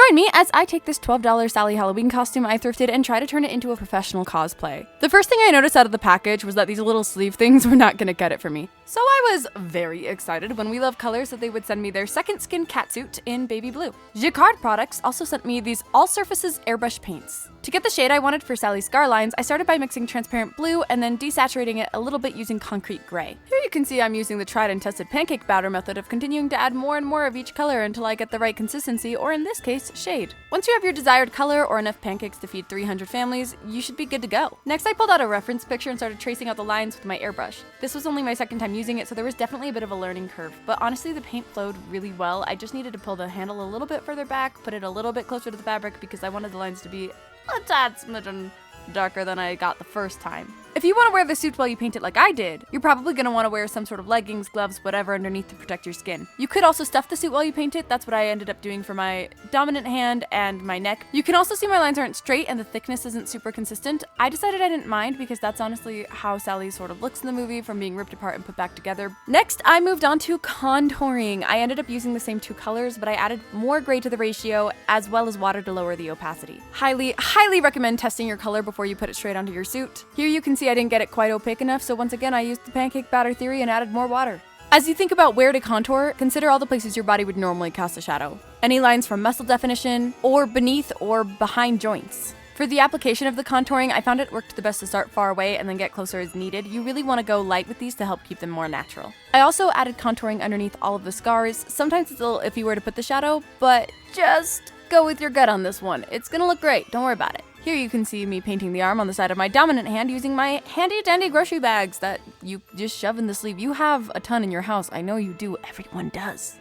Join me as I take this $12 Sally Halloween costume I thrifted and try to turn it into a professional cosplay. The first thing I noticed out of the package was that these little sleeve things were not gonna cut it for me. So I was very excited when We Love Colors that they would send me their second skin catsuit in baby blue. Jacquard products also sent me these all-surfaces airbrush paints. To get the shade I wanted for Sally's scar lines, I started by mixing transparent blue and then desaturating it a little bit using concrete gray. Here you can see I'm using the tried and tested pancake batter method of continuing to add more and more of each color until I get the right consistency, or in this case, shade. Once you have your desired color or enough pancakes to feed 300 families, you should be good to go. Next, I pulled out a reference picture and started tracing out the lines with my airbrush. This was only my second time using it, so there was definitely a bit of a learning curve, but honestly the paint flowed really well. I just needed to pull the handle a little bit further back, put it a little bit closer to the fabric because I wanted the lines to be a tad smidgen darker than I got the first time. If you want to wear the suit while you paint it like I did, you're probably going to want to wear some sort of leggings, gloves, whatever underneath to protect your skin. You could also stuff the suit while you paint it. That's what I ended up doing for my dominant hand and my neck. You can also see my lines aren't straight and the thickness isn't super consistent. I decided I didn't mind because that's honestly how Sally sort of looks in the movie, from being ripped apart and put back together. Next, I moved on to contouring. I ended up using the same two colors, but I added more gray to the ratio as well as water to lower the opacity. Highly recommend testing your color before you put it straight onto your suit. Here you can see I didn't get it quite opaque enough, so once again I used the pancake batter theory and added more water. As you think about where to contour, consider all the places your body would normally cast a shadow. Any lines from muscle definition, or beneath or behind joints. For the application of the contouring, I found it worked the best to start far away and then get closer as needed. You really want to go light with these to help keep them more natural. I also added contouring underneath all of the scars. Sometimes it's a little iffy where to put the shadow, but just go with your gut on this one. It's gonna look great, don't worry about it. Here you can see me painting the arm on the side of my dominant hand using my handy dandy grocery bags that you just shove in the sleeve. You have a ton in your house, I know you do, everyone does.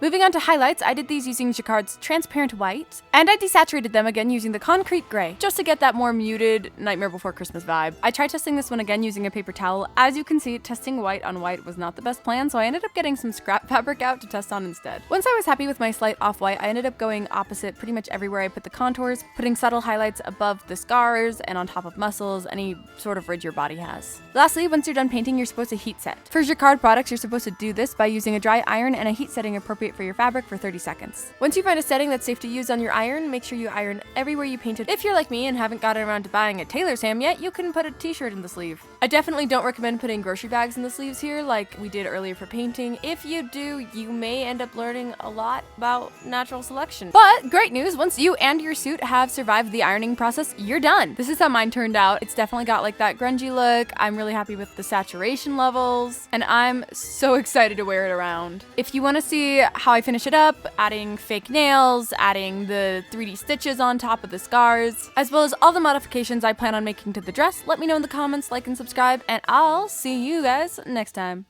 Moving on to highlights, I did these using Jacquard's transparent white, and I desaturated them again using the concrete gray, just to get that more muted Nightmare Before Christmas vibe. I tried testing this one again using a paper towel. As you can see, testing white on white was not the best plan, so I ended up getting some scrap fabric out to test on instead. Once I was happy with my slight off-white, I ended up going opposite pretty much everywhere I put the contours, putting subtle highlights above the scars and on top of muscles, any sort of ridge your body has. Lastly, once you're done painting, you're supposed to heat set. For Jacquard products, you're supposed to do this by using a dry iron and a heat setting appropriate for your fabric for 30 seconds. Once you find a setting that's safe to use on your iron, make sure you iron everywhere you painted. If you're like me and haven't gotten around to buying a tailor's ham yet, you can put a t-shirt in the sleeve. I definitely don't recommend putting grocery bags in the sleeves here like we did earlier for painting. If you do, you may end up learning a lot about natural selection. But great news, once you and your suit have survived the ironing process, you're done. This is how mine turned out. It's definitely got like that grungy look. I'm really happy with the saturation levels, and I'm so excited to wear it around. If you want to see how I finish it up, adding fake nails, adding the 3D stitches on top of the scars, as well as all the modifications I plan on making to the dress, let me know in the comments, like and subscribe, and I'll see you guys next time.